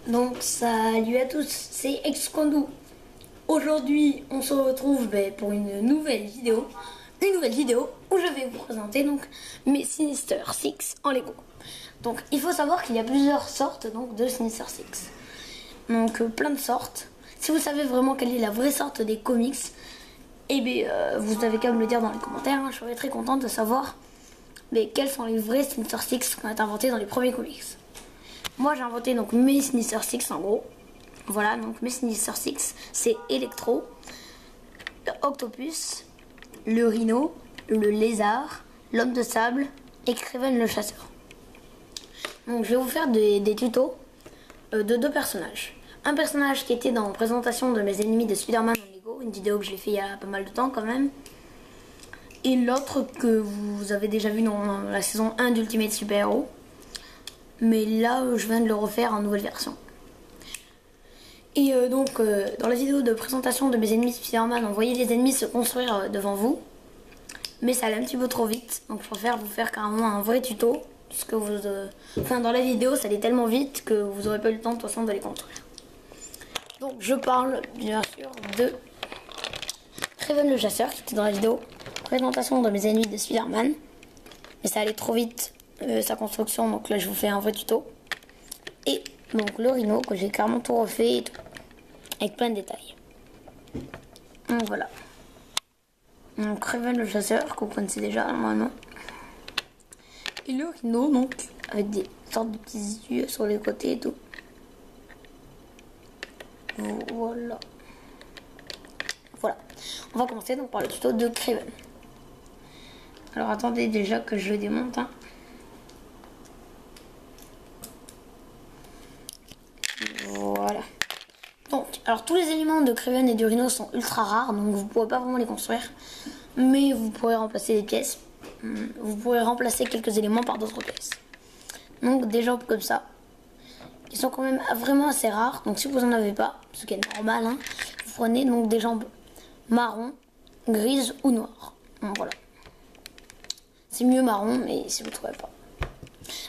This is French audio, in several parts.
Donc salut à tous, c'est Excondou. Aujourd'hui on se retrouve pour une nouvelle vidéo. Où je vais vous présenter donc mes Sinister Six en Lego. Donc il faut savoir qu'il y a plusieurs sortes donc de Sinister Six. Donc plein de sortes. Si vous savez vraiment quelle est la vraie sorte des comics, vous avez qu'à me le dire dans les commentaires. Je serais très contente de savoir quels sont les vrais Sinister Six qui ont été inventés dans les premiers comics. Moi j'ai inventé donc mes Sinister Six en gros. Voilà, donc mes Sinister Six, c'est Electro, Octopus, le Rhino, le Lézard, l'Homme de Sable et Kraven le Chasseur. Donc je vais vous faire des tutos de deux personnages. Un personnage qui était dans la présentation de mes ennemis de Spider-Man en Lego, une vidéo que j'ai fait il y a pas mal de temps quand même. Et l'autre que vous avez déjà vu dans la saison 1 d'Ultimate Super Hero. Mais là, je viens de le refaire en nouvelle version. Et dans la vidéo de présentation de mes ennemis Spider-Man, on voyait les ennemis se construire devant vous. Mais ça allait un petit peu trop vite. Donc je préfère vous faire carrément un vrai tuto. Parce que dans la vidéo, ça allait tellement vite que vous n'aurez pas eu le temps de toute façon de les construire. Donc je parle bien sûr de Kraven le Chasseur qui était dans la vidéo présentation de mes ennemis de Spider-Man. Mais ça allait trop vite sa construction, donc là je vous fais un vrai tuto. Et donc le Rhino que j'ai carrément tout refait et tout, avec plein de détails. Donc voilà. Donc Kraven le Chasseur que vous connaissez déjà normalement. Et le Rhino donc avec des sortes de petits yeux sur les côtés et tout. Voilà. Voilà. On va commencer donc par le tuto de Kraven. Alors attendez déjà que je le démonte. Voilà. Donc, alors tous les éléments de Kraven et de Rhino sont ultra rares, donc vous ne pourrez pas vraiment les construire. Mais vous pourrez remplacer des pièces. Vous pourrez remplacer quelques éléments par d'autres pièces. Donc des jambes comme ça. Ils sont quand même vraiment assez rares. Donc si vous n'en avez pas, ce qui est normal, vous prenez donc des jambes marron, grises ou noires. Donc voilà. C'est mieux marron, mais si vous ne trouvez pas.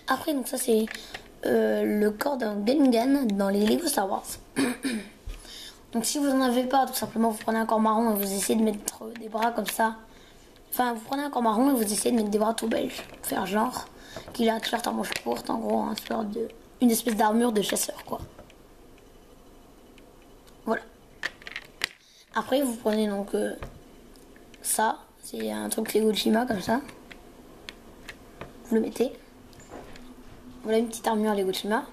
Après, donc ça c'est le corps d'un Gungan dans les Lego Star Wars. Donc si vous n'en avez pas, tout simplement vous prenez un corps marron et vous essayez de mettre des bras comme ça. Enfin, vous prenez un corps marron et vous essayez de mettre des bras tout belges. Pour faire genre qu'il a un t-shirt en manche courte, en gros, une espèce d'armure de chasseur, quoi. Voilà. Après, vous prenez donc ça. C'est un truc Lego Chima comme ça. Vous le mettez. Voilà une petite armure Lego Chima.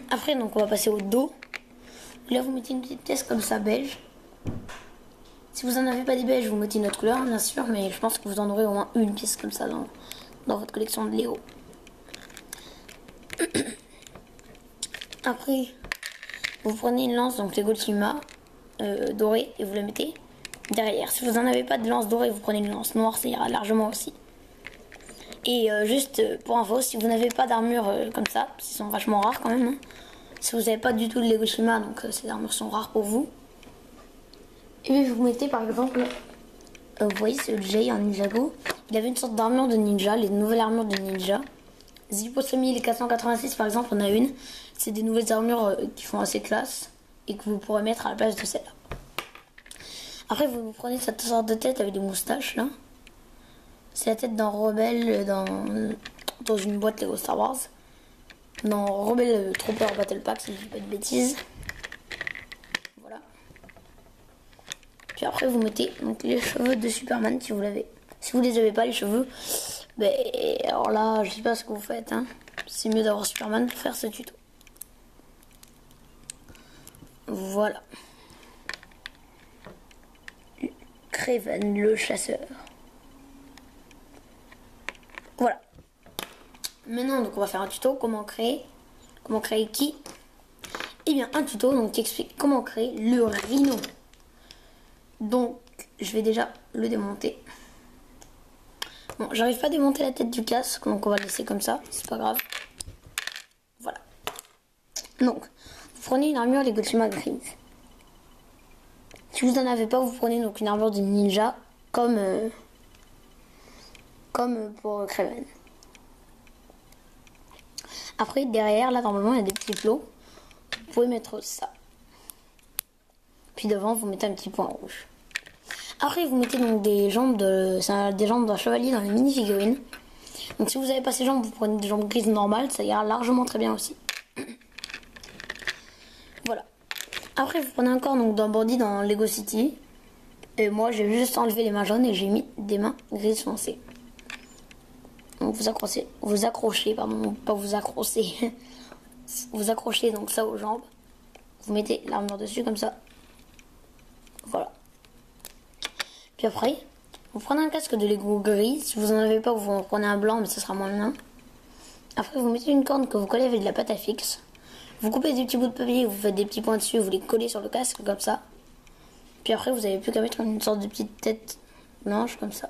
Après, donc on va passer au dos. Là, vous mettez une petite pièce comme ça, beige. Si vous n'en avez pas des beiges, vous mettez une autre couleur, bien sûr. Mais je pense que vous en aurez au moins une pièce comme ça dans votre collection de Lego. Après, vous prenez une lance, donc Lego Chima dorée, et vous la mettez derrière. Si vous n'en avez pas de lance dorée, vous prenez une lance noire, ça ira largement aussi. Et juste pour info, si vous n'avez pas d'armure comme ça, ils sont vachement rares quand même. Si vous n'avez pas du tout de Lego Shima, donc ces armures sont rares pour vous. Et puis vous mettez par exemple, vous voyez ce Jay en Ninjago, il avait une sorte d'armure de ninja, les nouvelles armures de ninja. Zippo 486 par exemple, on a une. C'est des nouvelles armures qui font assez classe et que vous pourrez mettre à la place de celle-là. Après vous prenez cette sorte de tête avec des moustaches là. C'est la tête d'un rebelle dans une boîte Lego Star Wars. Dans Rebelle Trooper Battle Pack, si je dis pas de bêtises. Voilà. Puis après, vous mettez donc les cheveux de Superman si vous l'avez. Si vous les avez pas, les cheveux, alors là, je sais pas ce que vous faites. C'est mieux d'avoir Superman pour faire ce tuto. Voilà. Kraven le chasseur. Voilà. Maintenant, donc on va faire un tuto comment créer qui? Eh bien, un tuto donc qui explique comment créer le Rhino. Donc, je vais déjà le démonter. Bon, j'arrive pas à démonter la tête du casque, donc on va le laisser comme ça, c'est pas grave. Voilà. Donc, vous prenez une armure Lego Chima grise. Si vous n'en avez pas, vous prenez donc une armure de ninja comme pour Kraven. Après, derrière, là, normalement, il y a des petits plots. pouvez mettre ça. Puis devant, vous mettez un petit point rouge. Après, vous mettez donc des jambes d'un chevalier dans les mini-figurines. Donc si vous n'avez pas ces jambes, vous prenez des jambes grises normales, ça ira largement très bien aussi. Voilà. Après, vous prenez encore donc d'un bandit dans Lego City. Et moi, j'ai juste enlevé les mains jaunes et j'ai mis des mains grises foncées. Donc vous accrochez, vous accrochez donc ça aux jambes. Vous mettez l'armure dessus comme ça. Voilà. Puis après, vous prenez un casque de Lego gris. Si vous en avez pas, vous en prenez un blanc, mais ce sera moins bien. Après, vous mettez une corne que vous collez avec de la pâte à fixe. Vous coupez des petits bouts de papier, vous faites des petits points dessus, vous les collez sur le casque comme ça. Puis après, vous n'avez plus qu'à mettre une sorte de petite tête blanche comme ça.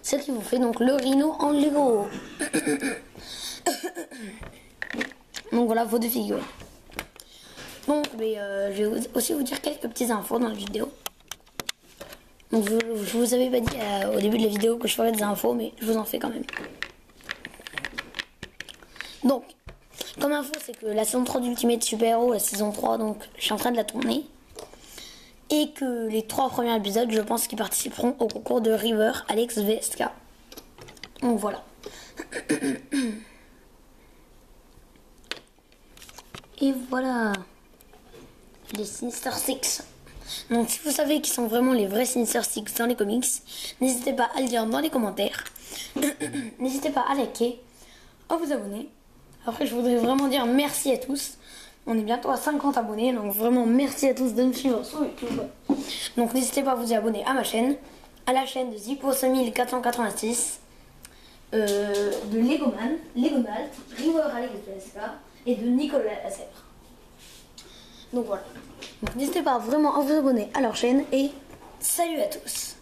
Ce qui vous fait donc le rhino en Lego. Donc voilà vos deux figurines. Donc je vais aussi vous dire quelques petites infos dans la vidéo. Donc je vous avais pas dit au début de la vidéo que je ferais des infos, mais je vous en fais quand même. Donc, comme info, c'est que la saison 3 d'Ultimate Super Hero, la saison 3, donc je suis en train de la tourner. Et que les 3 premiers épisodes, je pense qu'ils participeront au concours de River Alex VSK. Donc voilà. Et voilà. Les Sinister Six. Donc si vous savez qui sont vraiment les vrais Sinister Six dans les comics, n'hésitez pas à le dire dans les commentaires. N'hésitez pas à liker, à vous abonner. Après, je voudrais vraiment dire merci à tous. On est bientôt à 50 abonnés, donc vraiment merci à tous de me suivre sur YouTube. Donc n'hésitez pas à vous abonner à ma chaîne, à la chaîne de Zippo5486, de Legoman, Legonald, River Alex VSK et de Nicolas Lasserre. Donc voilà. Donc n'hésitez pas vraiment à vous abonner à leur chaîne et salut à tous.